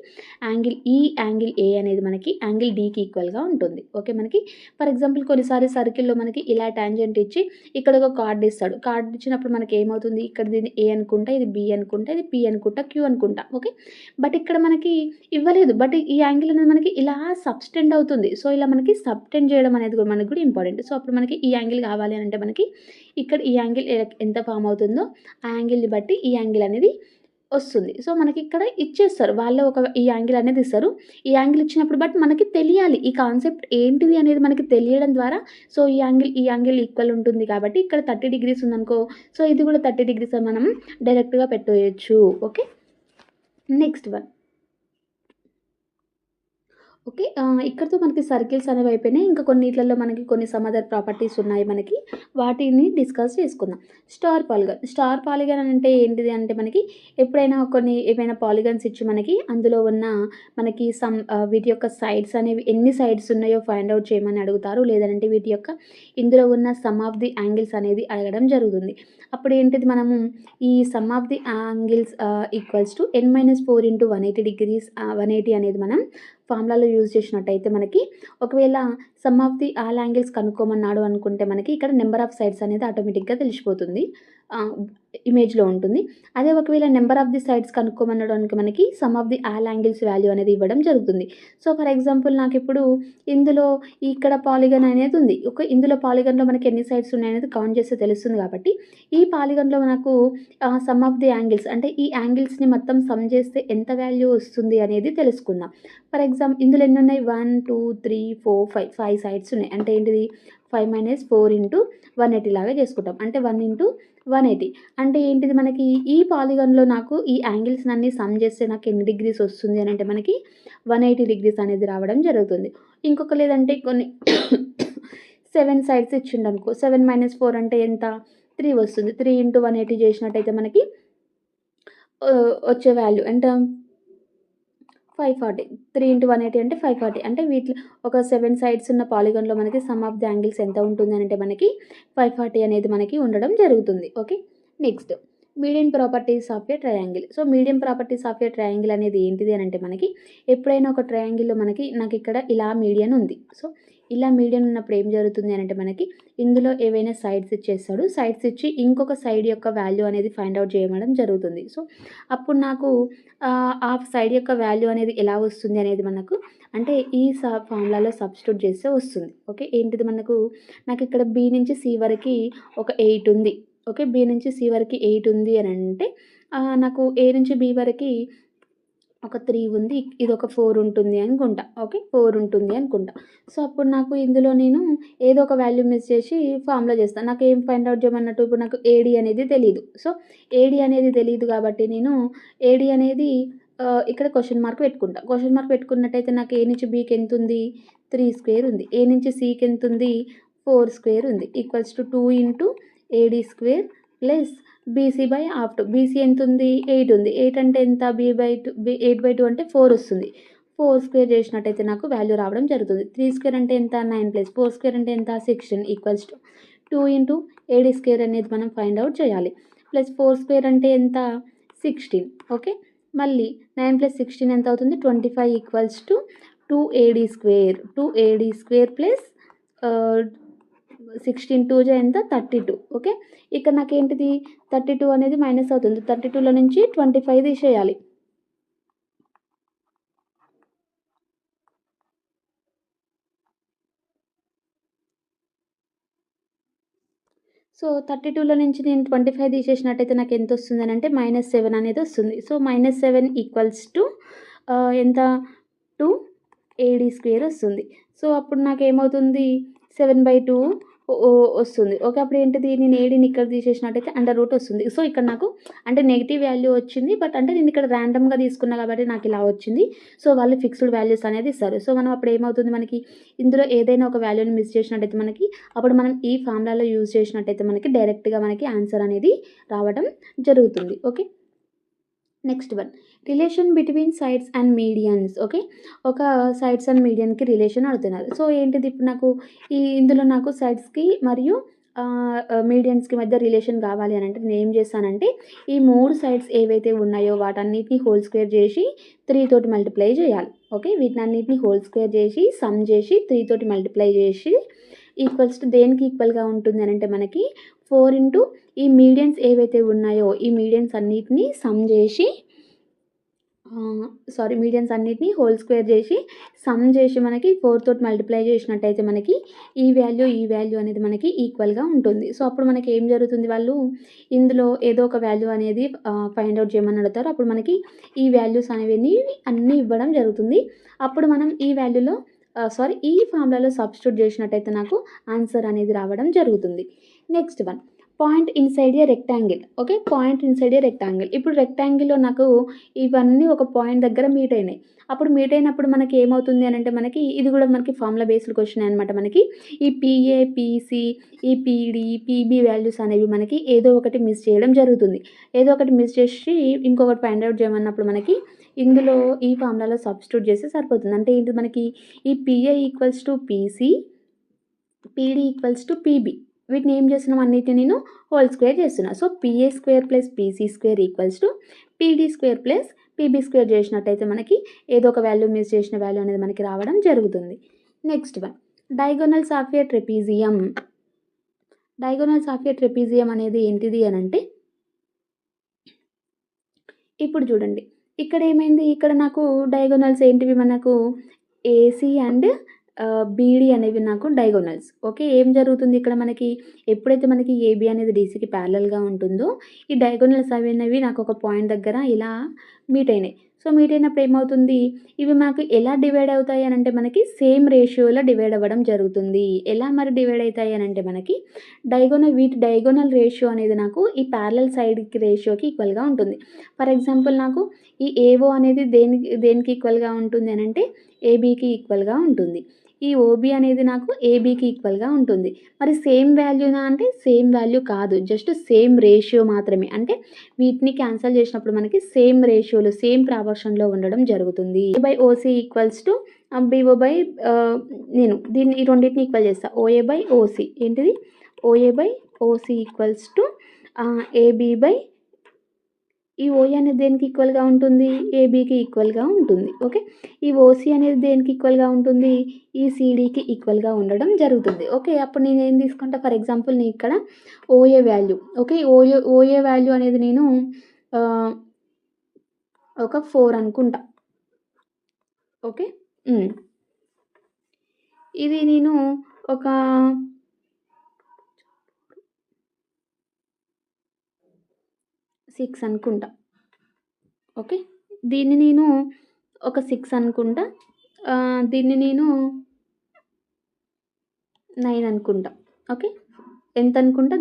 యాంగిల్ ఏ అనేది మనకి యాంగిల్ డికి ఈక్వల్‌గా ఉంటుంది. ఓకే. మనకి ఫర్ ఎగ్జాంపుల్ కొన్నిసారి సర్కిల్‌లో మనకి ఇలా టాంజెంట్ ఇచ్చి ఇక్కడ ఒక కార్డ్ ఇస్తాడు. కార్డ్ ఇచ్చినప్పుడు మనకి ఏమవుతుంది? ఇక్కడ దీన్ని ఏ అనుకుంటా, ఇది బి అనుకుంటా, ఇది పి అనుకుంటా, క్యూ అనుకుంటా. ఓకే. బట్ ఇక్కడ మనకి ఇవ్వలేదు. బట్ ఈ యాంగిల్ అనేది మనకి ఇలా సబ్‌టెండ్ అవుతుంది. సో, ఇలా మనకి సబ్‌టెండ్ చేయడం అనేది కూడా మనకు కూడా ఇంపార్టెంట్. సో, అప్పుడు మనకి ఈ యాంగిల్ కావాలి అనంటే మనకి ఇక్కడ ఈ యాంగిల్ ఎంత ఫార్మ్ అవుతుందో ఆ యాంగిల్‌ని బట్టి ఈ యాంగిల్ అనేది వస్తుంది. సో, మనకి ఇక్కడ ఇచ్చేస్తారు. వాళ్ళే ఈ యాంగిల్ అనేది ఇస్తారు. ఈ యాంగిల్ ఇచ్చినప్పుడు బట్ మనకి తెలియాలి. ఈ కాన్సెప్ట్ ఏంటిది అనేది మనకి తెలియడం ద్వారా సో, ఈ యాంగిల్ ఈక్వల్ ఉంటుంది కాబట్టి ఇక్కడ 30 డిగ్రీస్ ఉందనుకో సో, ఇది కూడా 30 డిగ్రీస్ అని మనం డైరెక్ట్‌గా పెట్టేయొచ్చు. ఓకే. Next one. ఓకే. ఇక్కడితో మనకి సర్కిల్స్ అనేవి అయిపోయినాయి. ఇంకా కొన్నిట్లలో మనకి కొన్ని సమ్ అదర్ ప్రాపర్టీస్ ఉన్నాయి మనకి. వాటిని డిస్కస్ చేసుకుందాం. స్టార్ పాలిగాన్ అంటే ఏంటిది అంటే మనకి ఎప్పుడైనా ఏమైనా పాలిగాన్స్ ఇచ్చి మనకి అందులో ఉన్న మనకి వీటి యొక్క సైడ్స్ అనేవి ఎన్ని సైడ్స్ ఉన్నాయో ఫైండ్ ఔట్ చేయమని అడుగుతారు. లేదంటే వీటి యొక్క ఇందులో ఉన్న సమ్ ఆఫ్ ది యాంగిల్స్ అనేది అడగడం జరుగుతుంది. అప్పుడు ఏంటిది మనము ఈ sum of the angles equals to n-4 into 180 degrees 180 అనేది మనం ఫార్ములాలో యూజ్ చేసినట్టయితే మనకి ఒకవేళ sum of the all angles కనుక్కోమన్నాడు అనుకుంటే మనకి ఇక్కడ నెంబర్ ఆఫ్ సైడ్స్ అనేది ఆటోమేటిక్‌గా తెలిసిపోతుంది. ఇమేజ్‌లో ఉంటుంది. అదే ఒకవేళ నెంబర్ ఆఫ్ ది సైడ్స్ కనుక్కోమనడానికి మనకి some of the all angles value అనేది ఇవ్వడం జరుగుతుంది. సో, ఫర్ ఎగ్జాంపుల్ నాకిప్పుడు ఇందులో ఇక్కడ పాలిగాన్ అనేది ఉంది. ఇందులో పాలిగాన్‌లో మనకి ఎన్ని సైడ్స్ ఉన్నాయనేది కౌంట్ చేస్తే తెలుస్తుంది కాబట్టి, ఈ పాలిగాన్‌లో మనకు సమ్ ఆఫ్ ది యాంగిల్స్ అంటే ఈ యాంగిల్స్‌ని మొత్తం సమ్ చేస్తే ఎంత వాల్యూ వస్తుంది అనేది తెలుసుకుందాం. ఫర్ ఇందులో ఎన్నున్నాయి 1, 2, 3, 4, 5 సైడ్స్ ఉన్నాయి. అంటే ఏంటిది 5 - 4 × 180 లాగా చేసుకుంటాం. అంటే 1 × 180 అంటే ఏంటిది మనకి ఈ పాలిగాన్‌లో నాకు ఈ యాంగిల్స్‌నన్నీ సమ్ చేస్తే నాకు ఎన్ని డిగ్రీస్ వస్తుంది అనంటే మనకి 180 డిగ్రీస్ అనేది రావడం జరుగుతుంది. లేదంటే కొన్ని 7 సైడ్స్ ఇచ్చిండనుకో 7 - 4 అంటే ఎంత 3 వస్తుంది. 3 × 180 చేసినట్టయితే మనకి వచ్చే వాల్యూ ఎంత 540. 3 × 180 అంటే 540. అంటే వీటిలో ఒక 7 సైడ్స్ ఉన్న పాలిగాన్‌లో మనకి సమ్ ఆఫ్ ది యాంగిల్స్ ఎంత ఉంటుంది అనంటే మనకి 540 అనేది మనకి ఉండడం జరుగుతుంది. Okay. Next median properties of a triangle. So, median properties of a triangle అనేది ఏంటిది అనంటే మనకి ఎప్పుడైనా ఒక ట్రయాంగిల్‌లో మనకి నాకిక్కడ ఇలా మీడియన్ ఉంది. సో, ఇలా మీడియన్ ఉన్నప్పుడు ఏం జరుగుతుంది అనంటే మనకి ఇందులో ఏవైనా సైడ్స్ ఇచ్చేస్తాడు. సైడ్స్ ఇచ్చి ఇంకొక సైడ్ యొక్క వాల్యూ అనేది ఫైండ్ ఔట్ చేయమనడం జరుగుతుంది. సో, అప్పుడు నాకు ఆ సైడ్ యొక్క వాల్యూ అనేది ఎలా వస్తుంది అనేది మనకు అంటే ఈ ఫార్ములాలో సబ్స్టిట్యూట్ చేస్తే వస్తుంది. ఓకే. ఏంటిది నాకిక్కడ బి నుంచి సి వరకి ఒక 8 ఉంది. ఓకే. బి నుంచి సి వరకి 8 ఉంది అనంటే నాకు ఏ నుంచి బి వరకి ఒక 3 ఉంది. ఇదొక 4 ఉంటుంది అనుకుంటా. ఓకే. 4 ఉంటుంది అనుకుంటా. సో, అప్పుడు నాకు ఇందులో నేను ఏదో ఒక వాల్యూ మిస్ చేసి ఫార్ములా చేస్తాను. నాకేం ఫైండ్ ఔట్ చేయమన్నట్టు ఇప్పుడు నాకు ఏడీ అనేది తెలీదు. సో, ఏడీ అనేది తెలీదు కాబట్టి నేను ఏడీ అనేది ఇక్కడ క్వెషన్ మార్క్ పెట్టుకుంటా. క్వెషన్ మార్క్ పెట్టుకున్నట్టయితే నాకు ఏ నుంచి బీకి ఎంతుంది 3² ఉంది. ఏ నుంచి సికి ఎంతుంది 4² ఉంది. Equals to 2 × AD² plus BC/half. BC ఎంతుంది 8 ఉంది. 8 అంటే ఎంత 8/2 అంటే 4 వస్తుంది. 4² చేసినట్టయితే నాకు వాల్యూ రావడం జరుగుతుంది. 3² అంటే ఎంత 9 ప్లస్ 4² అంటే ఎంత 16 ఈక్వల్స్ టు 2 × AD² అనేది మనం ఫైండ్ ఔట్ చేయాలి. ప్లస్ 4² అంటే ఎంత 16. ఓకే. మళ్ళీ 9 + 16 ఎంత అవుతుంది 25 equals to 2AD² 2AD² plus 16 2 జా ఎంత 32. ఓకే. ఇక్కడ నాకేంటిది 32 అనేది మైనస్ అవుతుంది. 32లో నుంచి 25 తీసేయాలి. సో, 32లో నుంచి నేను 25 తీసేసినట్టయితే నాకు ఎంత వస్తుంది అనంటే -7 అనేది వస్తుంది. సో, -7 ఈక్వల్స్ టు ఎంత 2AD² వస్తుంది. సో, అప్పుడు నాకేమవుతుంది 7/2 వస్తుంది. ఓకే. అప్పుడు ఏంటిది నేను ఏడీని ఇక్కడ తీసేసినట్టయితే అండర్ రూట్ వస్తుంది. సో, ఇక్కడ నాకు అంటే నెగెటివ్ వాల్యూ వచ్చింది. బట్ అంటే నేను ఇక్కడ ర్యాండమ్‌గా తీసుకున్నా కాబట్టి నాకు ఇలా వచ్చింది. సో, వాళ్ళు ఫిక్స్డ్ వాల్యూస్ అనేది ఇస్తారు. సో, మనం అప్పుడు ఏమవుతుంది మనకి ఇందులో ఏదైనా ఒక వాల్యూని మిస్ చేసినట్టయితే మనకి అప్పుడు మనం ఈ ఫార్ములాలో యూజ్ చేసినట్టయితే మనకి డైరెక్ట్‌గా మనకి ఆన్సర్ అనేది రావడం జరుగుతుంది. Okay. Next one relation between sides and medians. Okay. ఒక సైడ్స్ అండ్ మీడియన్‌కి రిలేషన్ అడుగుతున్నారు. సో, ఏంటిది ఇప్పుడు నాకు ఇందులో నాకు సైడ్స్‌కి మరియు మీడియన్స్‌కి మధ్య రిలేషన్ కావాలి అనంటే నేనేం చేస్తానంటే ఈ 3 సైడ్స్ ఏవైతే ఉన్నాయో వాటన్నిటిని హోల్ స్క్వేర్ చేసి 3 తోటి మల్టిప్లై చేయాలి. ఓకే. వీటన్నిటిని హోల్ స్క్వేర్ చేసి సమ్ చేసి 3 తోటి మల్టిప్లై చేసి ఈక్వల్స్ టు దేనికి ఈక్వల్‌గా ఉంటుంది అనంటే మనకి 4 × ఈ మీడియన్స్ ఏవైతే ఉన్నాయో ఈ మీడియన్స్ అన్నిటిని సమ్ చేసి మీడియన్స్ అన్నిటిని హోల్ స్క్వేర్ చేసి సమ్ చేసి మనకి 4 తోటి మల్టిప్లై చేసినట్టయితే మనకి ఈ వాల్యూ అనేది మనకి ఈక్వల్‌గా ఉంటుంది. సో, అప్పుడు మనకి ఏం జరుగుతుంది వాళ్ళు ఇందులో ఏదో ఒక వాల్యూ అనేది ఫైండ్ ఔట్ చేయమని అడుగుతారు. అప్పుడు మనకి ఈ వాల్యూస్ అనేవి అన్నీ ఇవ్వడం జరుగుతుంది. అప్పుడు మనం ఈ వాల్యూలో ఈ ఫార్ములాలో సబ్స్టిట్యూట్ చేసినట్టయితే నాకు ఆన్సర్ అనేది రావడం జరుగుతుంది. Next one point inside a rectangle. Okay. Point inside a rectangle. ఇప్పుడు రెక్టాంగిల్‌లో నాకు ఇవన్నీ ఒక పాయింట్ దగ్గర మీట్ అయినాయి. అప్పుడు మీట్ అయినప్పుడు మనకి ఏమవుతుంది అనంటే మనకి ఇది కూడా మనకి ఫార్ములా బేస్డ్ క్వెషనే అనమాట. మనకి ఈ పీఏ, పీసీ, ఈ పీడీ, పీబీ వాల్యూస్ అనేవి మనకి ఏదో ఒకటి మిస్ చేయడం జరుగుతుంది. ఏదో ఒకటి మిస్ చేసి ఇంకొకటి ఫైండ్ ఔట్ చేయమన్నప్పుడు మనకి ఇందులో ఈ ఫార్ములాలో సబ్స్టిట్యూట్ చేస్తే సరిపోతుంది. అంటే ఏంటి మనకి ఈ PA equals to PC, PD equals to PB. వీటిని ఏం చేస్తున్నాం అన్నిటిని నేను హోల్ స్క్వేర్ చేస్తున్నా. So, PA² + PC² equals to PD² + PB² చేసినట్టయితే మనకి ఏదో ఒక వాల్యూ మిస్ చేసిన వాల్యూ అనేది మనకి రావడం జరుగుతుంది. Next one diagonals of A trapezium. Diagonals of a trapezium అనేది ఏంటిది అనంటే, ఇప్పుడు చూడండి. ఇక్కడ ఏమైంది? ఇక్కడ నాకు డయాగోనల్స్ ఏంటివి మనకు ఏసీ అండ్ బీడీ అనేవి నాకు డయాగోనల్స్. ఓకే. ఏం జరుగుతుంది ఇక్కడ మనకి ఎప్పుడైతే మనకి ఏబీ అనేది డీసీకి ప్యారలల్‌గా ఉంటుందో, ఈ డయాగోనల్స్ అనేవి నాకు ఒక పాయింట్ దగ్గర ఇలా మీట్ అయినాయి. సో, మీట్ అయినప్పుడు ఏమవుతుంది? ఇవి మాకు ఎలా డివైడ్ అవుతాయి అనంటే మనకి సేమ్ రేషియోలో డివైడ్ అవ్వడం జరుగుతుంది. ఎలా మరి డివైడ్ అయితాయి అనంటే మనకి వీటి డయాగోనల్ రేషియో అనేది నాకు ఈ ప్యారలల్ సైడ్‌కి రేషియోకి ఈక్వల్‌గా ఉంటుంది. ఫర్ ఎగ్జాంపుల్ నాకు ఈ ఏఓ అనేది దేనికి ఈక్వల్‌గా ఉంటుంది అనంటే ఏబీకి ఈక్వల్‌గా ఉంటుంది. ఈ ఓబీ అనేది నాకు ఏబీకి ఈక్వల్‌గా ఉంటుంది. మరి సేమ్ వాల్యూనా అంటే సేమ్ వాల్యూ కాదు. జస్ట్ సేమ్ రేషియో మాత్రమే. అంటే వీటిని క్యాన్సల్ చేసినప్పుడు మనకి సేమ్ రేషియోలో సేమ్ ప్రాపోర్షన్‌లో ఉండడం జరుగుతుంది. OC equals to BO by నేను దీన్ని ఈ రెండిటిని ఈక్వల్ చేస్తా. ఓఏ బై ఓసీ ఏంటిది? OA by OC equals to AB by ఈ ఓఏ అనేది దేనికి ఈక్వల్‌గా ఉంటుంది? ఏబీకి ఈక్వల్‌గా ఉంటుంది. ఓకే. ఈ ఓసీ అనేది దేనికి ఈక్వల్‌గా ఉంటుంది? ఈ సీడీకి ఈక్వల్‌గా ఉండడం జరుగుతుంది. ఓకే. అప్పుడు నేనేం తీసుకుంటా ఫర్ ఎగ్జాంపుల్ నేను ఇక్కడ OA value okay. OA value అనేది నేను ఒక 4 అనుకుంటా. ఓకే. ఇది నేను ఒక 6 అనుకుంటా. ఓకే. దీన్ని నేను ఒక 6 అనుకుంటా. దీన్ని నేను 9 అనుకుంటా. ఓకే. ఎంత అనుకుంటా?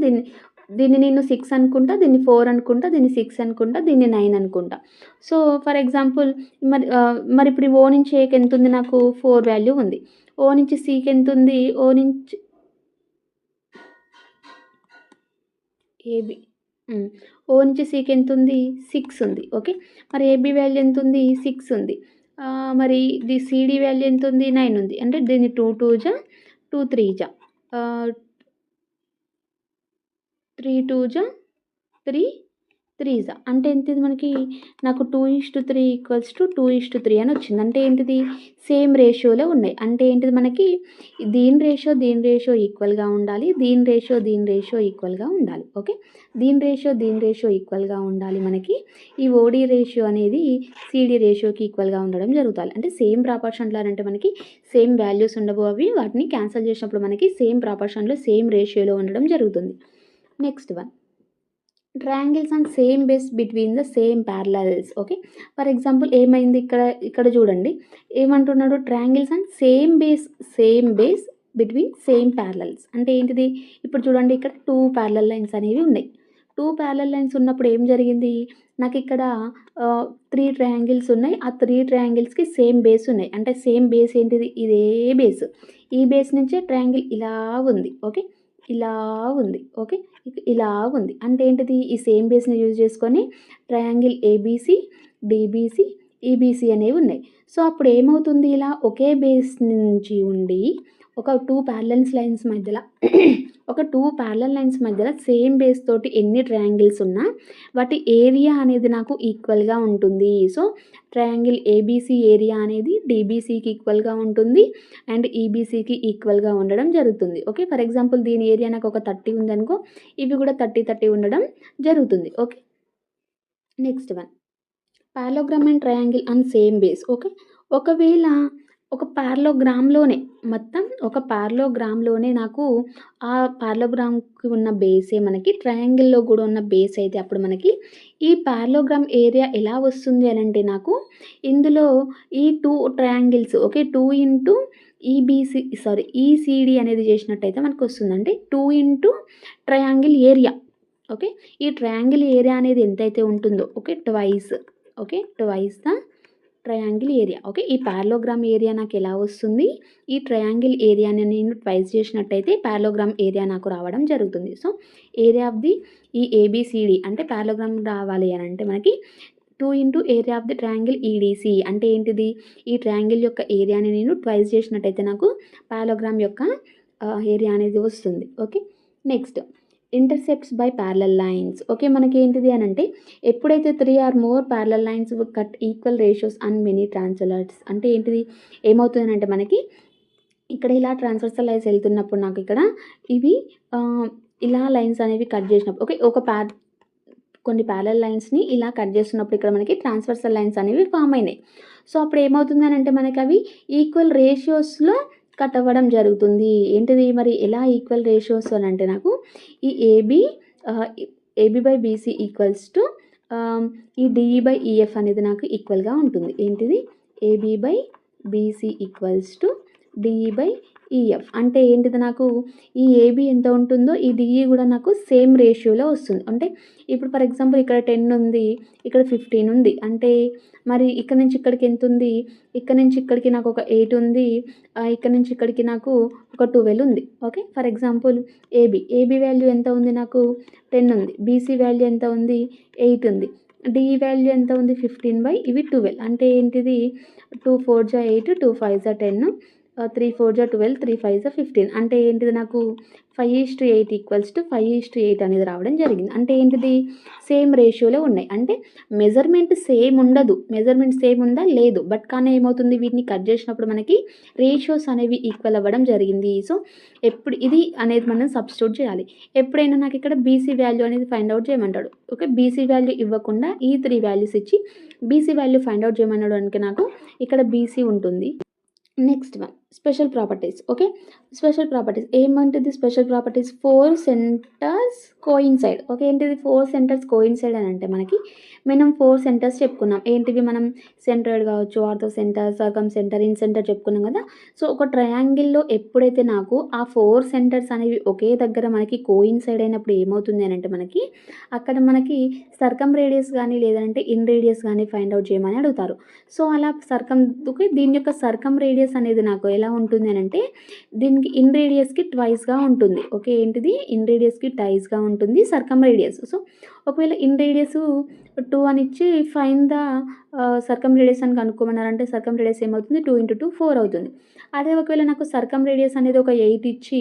దీన్ని నేను 6 అనుకుంటా, దీన్ని 4 అనుకుంటా, దీన్ని 6 అనుకుంటా, దీన్ని 9 అనుకుంటా. సో, ఫర్ ఎగ్జాంపుల్ మరి ఇప్పుడు ఓ నుంచి ఏకి ఎంతుంది నాకు 4 వాల్యూ ఉంది. ఓ నుంచి సీకి ఎంతుంది? ఓ నుంచి ఏబీ ఓ నుంచి సీకి ఎంతుంది? 6 ఉంది. ఓకే. మరి ఏబీ వాల్యూ ఎంతుంది? 6 ఉంది. మరి సీడీ వాల్యూ ఎంతుంది? 9 ఉంది. అంటే దీన్ని 2 2 జా 2 3 జా 3 2 జా 3 3 జా అంటే ఎంతిది మనకి నాకు 2:3 ఈక్వల్స్ టు 2:3 అని వచ్చింది. అంటే ఏంటిది? సేమ్ రేషియోలో ఉన్నాయి. అంటే ఏంటిది మనకి దీని రేషియో ఈక్వల్‌గా ఉండాలి. దీని రేషియో ఈక్వల్‌గా ఉండాలి. ఓకే. దీని రేషియో ఈక్వల్‌గా ఉండాలి మనకి. ఈ ఓడీ రేషియో అనేది సీడీ రేషియోకి ఈక్వల్‌గా ఉండడం జరుగుతాలి. అంటే సేమ్ ప్రాపోర్షన్‌లో అంటే మనకి సేమ్ వాల్యూస్ ఉండవు అవి. వాటిని క్యాన్సల్ చేసినప్పుడు మనకి సేమ్ ప్రాపోర్షన్‌లో సేమ్ రేషియోలో ఉండడం జరుగుతుంది. Next one. Triangles and same base between the same parallels. Okay. For example ఏమైంది ఇక్కడ చూడండి. ఏమంటున్నాడు? Triangles and same base between same parallels. అంటే ఏంటిది? ఇప్పుడు చూడండి ఇక్కడ 2 ప్యారలల్ లైన్స్ అనేవి ఉన్నాయి. 2 ప్యారలల్ లైన్స్ ఉన్నప్పుడు ఏం జరిగింది? నాకు ఇక్కడ 3 ట్రయాంగిల్స్ ఉన్నాయి. ఆ 3 ట్రయాంగిల్స్‌కి సేమ్ బేస్ ఉన్నాయి. అంటే సేమ్ బేస్ ఏంటిది? ఇదే బేస్. ఈ బేస్ నుంచే ట్రయాంగిల్ ఇలా ఉంది. ఓకే. ఇలా ఉంది. ఓకే. ఇలా ఉంది. అంటే ఏంటిది? ఈ సేమ్ బేస్‌ని యూజ్ చేసుకొని ట్రయాంగిల్ ఏబీసీ, డీబీసీ, ఈబీసీ అనేవి ఉన్నాయి. సో, అప్పుడు ఏమవుతుంది? ఇలా ఒకే బేస్ నుంచి ఉండి ఒక 2 ప్యారలల్ లైన్స్ మధ్యలో సేమ్ బేస్ తోటి ఎన్ని ట్రయాంగిల్స్ ఉన్నా వాటి ఏరియా అనేది నాకు ఈక్వల్‌గా ఉంటుంది. సో, ట్రయాంగిల్ ఏబీసీ ఏరియా అనేది డీబీసీకి ఈక్వల్‌గా ఉంటుంది అండ్ ఈబీసీకి ఈక్వల్‌గా ఉండడం జరుగుతుంది. ఓకే. ఫర్ ఎగ్జాంపుల్ దీని ఏరియా నాకు ఒక 30 ఉందనుకో, ఇవి కూడా 30, 30 ఉండడం జరుగుతుంది. Okay. Next one. Parallelogram and triangle on same base. Okay. ఒకవేళ ఒక పారలోగ్రామ్‌లోనే ఒక పారలోగ్రామ్‌లోనే నాకు ఆ పారలోగ్రామ్‌కి ఉన్న బేసే మనకి ట్రయాంగిల్‌లో కూడా ఉన్న బేస్ అయితే అప్పుడు మనకి ఈ పారలోగ్రామ్ ఏరియా ఎలా వస్తుంది అనంటే నాకు ఇందులో ఈ 2 ట్రయాంగిల్స్ ఓకే. 2 ఇంటూ ఈసీడీ అనేది చేసినట్టయితే మనకొస్తుంది. అంటే 2 ఇంటూ ట్రయాంగిల్ ఏరియా. ఓకే. ఈ ట్రయాంగిల్ ఏరియా అనేది ఎంతైతే ఉంటుందో okay. Twice the triangle area. Okay. ఈ పారలోగ్రామ్ ఏరియా నాకు ఎలా వస్తుంది? ఈ ట్రయాంగిల్ ఏరియాని నేను ట్వైస్ చేసినట్టయితే పారలోగ్రామ్ ఏరియా నాకు రావడం జరుగుతుంది. సో, ఏరియా ఆఫ్ ది ఈ ఏబీసీడీ అంటే పారలోగ్రామ్ రావాలి అని అంటే మనకి 2 into area of the triangle EDC అంటే ఏంటిది? ఈ ట్రయాంగిల్ యొక్క ఏరియాని నేను ట్వైస్ చేసినట్టయితే నాకు పారలోగ్రామ్ యొక్క ఏరియా అనేది వస్తుంది. Okay. Next intercepts by parallel lines. Okay. మనకి ఏంటిది అనంటే ఎప్పుడైతే 3 or more parallel lines cut equal ratios and many transversals అంటే ఏంటిది? ఏమవుతుందనంటే మనకి ఇక్కడ ఇలా ట్రాన్స్వర్సల్ లైన్స్ వెళ్తున్నప్పుడు నాకు ఇక్కడ ఇవి ఇలా లైన్స్ అనేవి కట్ చేసినప్పుడు ఓకే. కొన్ని ప్యారలల్ లైన్స్‌ని ఇలా కట్ చేస్తున్నప్పుడు ఇక్కడ మనకి ట్రాన్స్‌వర్సల్ లైన్స్ అనేవి ఫార్మ్ అయినాయి. సో, అప్పుడు ఏమవుతుందనంటే మనకవి ఈక్వల్ రేషియోస్‌లో కట్ అవ్వడం జరుగుతుంది. ఏంటిది మరి ఎలా ఈక్వల్ రేషియోస్ అనంటే నాకు ఈ ఆహ్, AB by BC equals to ఈ డీఈ బై ఈఎఫ్ అనేది నాకు ఈక్వల్‌గా ఉంటుంది. ఏంటిది? AB by BC equals to DE by EF. అంటే ఏంటిది నాకు ఈ ఏబీ ఎంత ఉంటుందో ఈ డీఈ కూడా నాకు సేమ్ రేషియోలో వస్తుంది. అంటే ఇప్పుడు ఫర్ ఎగ్జాంపుల్ ఇక్కడ 10 ఉంది. ఇక్కడ 15 ఉంది. అంటే మరి ఇక్కడ నుంచి ఇక్కడికి ఎంతుంది? ఇక్కడ నుంచి ఇక్కడికి నాకు ఒక 8 ఉంది. ఇక్కడ నుంచి ఇక్కడికి నాకు ఒక 12 ఉంది. Okay. For example AB value ఎంత ఉంది నాకు 10 ఉంది. బీసీ వాల్యూ ఎంత ఉంది 8 ఉంది. డీఈ వాల్యూ ఎంత ఉంది 15 ఇవి 12. అంటే ఏంటిది 2 4 జా 8, 2 5 జా 10, 3 4 జా 12, 3 5 జా 15. అంటే ఏంటిది నాకు 5:8 ఈక్వల్స్ టు 5:8 అనేది రావడం జరిగింది. అంటే ఏంటిది సేమ్ రేషియోలో ఉన్నాయి. అంటే మెజర్మెంట్ సేమ్ ఉండదు. మెజర్మెంట్ సేమ్ ఉందా? లేదు. బట్ కానీ ఏమవుతుంది వీటిని కట్ చేసినప్పుడు మనకి రేషియోస్ అనేవి ఈక్వల్ అవ్వడం జరిగింది. సో, ఎప్పుడు ఇది అనేది మనం సబ్స్టిట్యూట్ చేయాలి. ఎప్పుడైనా నాకు ఇక్కడ బీసీ వాల్యూ అనేది ఫైండ్ అవుట్ చేయమంటాడు. ఓకే. బీసీ వాల్యూ ఇవ్వకుండా ఈ 3 వాల్యూస్ ఇచ్చి బీసీ వాల్యూ ఫైండ్ అవుట్ చేయమన్నాడు అనుకో నాకు ఇక్కడ బీసీ ఉంటుంది. Next one special properties. Okay. Special properties ఏమంటుంది? Special properties 4 centres coincide. Okay. ఏంటిది 4 సెంటర్స్ కోయిన్సైడ్ అని అంటే మనం 4 సెంటర్స్ చెప్పుకున్నాం. ఏంటివి మనం సెంట్రాయిడ్ కావచ్చు, orthocentre, circumcentre, incentre చెప్పుకున్నాం కదా. సో, ఒక ట్రయాంగిల్‌లో ఎప్పుడైతే నాకు ఆ 4 సెంటర్స్ అనేవి ఒకే దగ్గర మనకి కోయిన్సైడ్ అయినప్పుడు ఏమవుతుంది అని అంటే అక్కడ మనకి సర్కమ్ రేడియస్ కానీ లేదంటే ఇన్ రేడియస్ కానీ ఫైండ్ అవుట్ చేయమని అడుగుతారు. సో, అలా ఓకే. దీని యొక్క సర్కమ్ రేడియస్ అనేది నాకు ఎలా ఉంటుంది అని అంటే దీనికి ఇన్ రేడియస్‌కి ట్వైస్‌గా ఉంటుంది. ఓకే. ఏంటిది ఇన్ రేడియస్‌కి టైస్‌గా ఉంటుంది సర్కమ్ రేడియస్. సో, ఒకవేళ ఇన్ రేడియస్ 2 అని ఇచ్చి ఫైండ్ ద సర్కమ్ రేడియస్ అని కనుక్కోమన్నారంటే సర్కమ్ రేడియస్ ఏమవుతుంది 2 × 2 4 అవుతుంది. అదే ఒకవేళ నాకు సర్కమ్ రేడియస్ అనేది ఒక 8 ఇచ్చి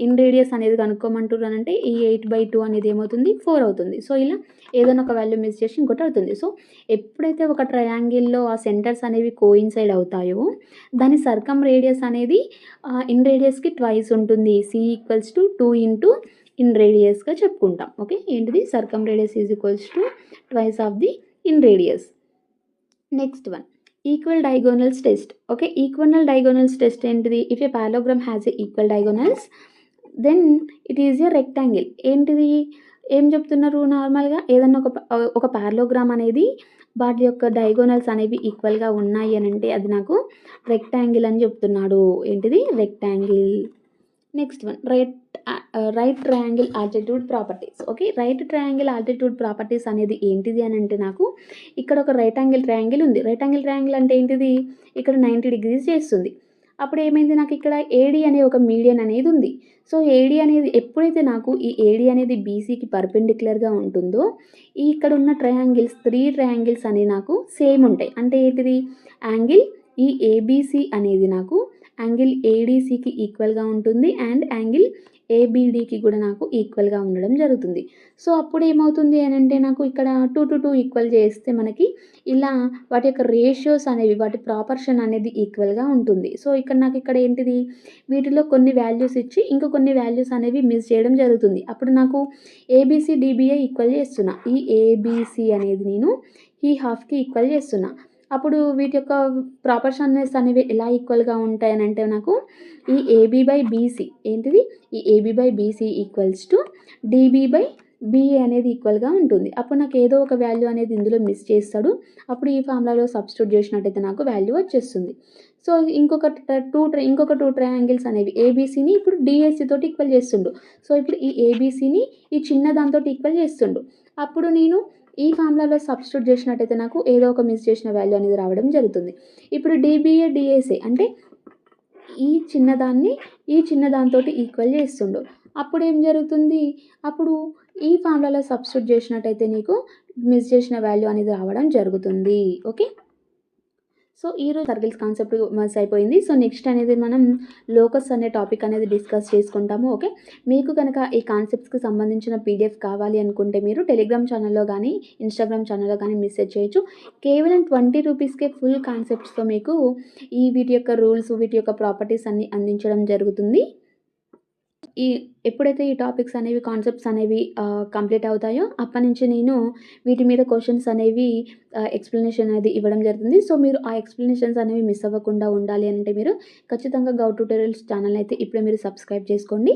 ఇన్ రేడియస్ అనేది కనుక్కోమంటున్నారంటే ఈ 8/2 అనేది ఏమవుతుంది 4 అవుతుంది. సో, ఇలా ఏదైనా ఒక వాల్యూ మిస్ చేసి ఇంకోటి అవుతుంది. సో, ఎప్పుడైతే ఒక ట్రయాంగిల్‌లో ఆ సెంటర్స్ అనేవి కోయిన్సైడ్ అవుతాయో దాని సర్కమ్ రేడియస్ అనేది ఇన్ రేడియస్‌కి ట్వైస్ ఉంటుంది. సి ఈక్వల్స్ టు 2 ఇంటూ ఇన్ రేడియస్‌గా చెప్పుకుంటాం. ఓకే. ఏంటిది circumradius is equals to twice of the inradius. Next one equal diagonals test. Okay. Equal diagonals test ఏంటిది? If a parallelogram has a equal diagonals then it is a rectangle. ఏంటిది? ఏం చెప్తున్నారు నార్మల్‌గా ఏదన్నా ఒక పారాగ్రామ్ అనేది వాటి యొక్క డయాగోనల్స్ అనేవి ఈక్వల్‌గా ఉన్నాయి అనంటే అది నాకు రెక్టాంగిల్ అని చెప్తున్నాడు. ఏంటిది? Rectangle. Next one right triangle altitude properties. Okay. Right triangle altitude properties అనేది ఏంటిది అని అంటే నాకు ఇక్కడ ఒక రైట్ యాంగిల్ ట్రయాంగిల్ ఉంది. రైట్ యాంగిల్ ట్రయాంగిల్ అంటే ఏంటిది? ఇక్కడ 90 డిగ్రీస్ చేస్తుంది. అప్పుడు ఏమైంది నాకు ఇక్కడ ఏడీ అనే ఒక మీడియన్ అనేది ఉంది. సో, ఏడీ అనేది ఎప్పుడైతే నాకు ఈ ఏడీ అనేది బీసీకి పర్పెండిక్యులర్‌గా ఉంటుందో ఇక్కడ ఉన్న ట్రయాంగిల్స్ 3 ట్రయాంగిల్స్ అనేవి నాకు సేమ్ ఉంటాయి. అంటే ఏంటిది? యాంగిల్ ఈ ఏబీసీ అనేది నాకు యాంగిల్ ఏడీసీకి ఈక్వల్‌గా ఉంటుంది. అండ్ యాంగిల్ ఏబీడీకి కూడా నాకు ఈక్వల్‌గా ఉండడం జరుగుతుంది. సో, అప్పుడు ఏమవుతుంది అని అంటే నాకు ఇక్కడ 2 ఈక్వల్ చేస్తే మనకి ఇలా వాటి యొక్క రేషియోస్ అనేవి వాటి ప్రాపర్షన్ అనేది ఈక్వల్‌గా ఉంటుంది. సో, నాకు ఇక్కడ ఏంటిది? వీటిలో కొన్ని వాల్యూస్ ఇచ్చి ఇంకా కొన్ని వాల్యూస్ అనేవి మిస్ చేయడం జరుగుతుంది. అప్పుడు నాకు ఏబీసీ, డీబీఏ ఈక్వల్ చేస్తున్నా. ఈ ఏబీసీ అనేది నేను ఈ హాఫ్‌కి ఈక్వల్ చేస్తున్నా. అప్పుడు వీటి యొక్క ప్రాపర్షన్స్ అనేవి ఎలా ఈక్వల్‌గా ఉంటాయనంటే నాకు ఈ ఏబీ బై బీసీ ఏంటిది? ఈ AB by BC equals to DB by BA అనేది ఈక్వల్‌గా ఉంటుంది. అప్పుడు నాకు ఏదో ఒక వాల్యూ అనేది ఇందులో మిస్ చేస్తాడు. అప్పుడు ఈ ఫార్ములాలో సబ్స్టిట్యూట్ చేసినట్టయితే నాకు వాల్యూ వచ్చేస్తుంది. సో, ఇంకొక 2 ట్రయాంగిల్స్ అనేవి ఏబీసీని ఇప్పుడు డీఏసీ తోటి ఈక్వల్ చేస్తుండు. సో, ఇప్పుడు ఈ ఏబీసీని ఈ చిన్న దానితోటి ఈక్వల్ చేస్తుండు. అప్పుడు నేను ఈ ఫార్ములాలో సబ్స్టిట్యూట్ చేసినట్టయితే నాకు ఏదో ఒక మిస్ చేసిన వాల్యూ అనేది రావడం జరుగుతుంది. ఇప్పుడు డీబీఏ, డీఏసీ అంటే ఈ చిన్నదానితోటి ఈక్వల్ చేస్తుండు. అప్పుడు ఏం జరుగుతుంది? అప్పుడు ఈ ఫార్ములాలో సబ్స్టిట్యూట్ చేసినట్టయితే నీకు మిస్ చేసిన వాల్యూ అనేది రావడం జరుగుతుంది. ఓకే. సో, ఈరోజు సర్కిల్స్ కాన్సెప్ట్ మిస్ అయిపోయింది. సో, నెక్స్ట్ అనేది మనం లోకస్ అనే టాపిక్ అనేది డిస్కస్ చేసుకుంటాము. ఓకే. మీకు కనుక ఈ కాన్సెప్ట్స్‌కి సంబంధించిన పీడిఎఫ్ కావాలి అనుకుంటే మీరు టెలిగ్రామ్ ఛానల్‌లో కానీ, ఇన్‌స్టాగ్రామ్ ఛానల్‌లో కానీ మెసేజ్ చేయొచ్చు. కేవలం 20 రూపీస్‌కే ఫుల్ కాన్సెప్ట్స్‌తో మీకు వీటి యొక్క రూల్స్, వీటి యొక్క ప్రాపర్టీస్ అన్నీ అందించడం జరుగుతుంది. ఈ ఎప్పుడైతే ఈ టాపిక్స్ అనేవి, కాన్సెప్ట్స్ అనేవి కంప్లీట్ అవుతాయో అప్పటినుంచి నేను వీటి మీద క్వెషన్స్ అనేవి ఎక్స్‌ప్లనేషన్ అనేది ఇవ్వడం జరుగుతుంది. సో, మీరు ఆ ఎక్స్‌ప్లనేషన్స్ అనేవి మిస్ అవ్వకుండా ఉండాలి అంటే మీరు ఖచ్చితంగా గౌ ట్యుటోరియల్స్ ఛానెల్‌ని అయితే ఇప్పుడే మీరు సబ్స్క్రైబ్ చేసుకోండి.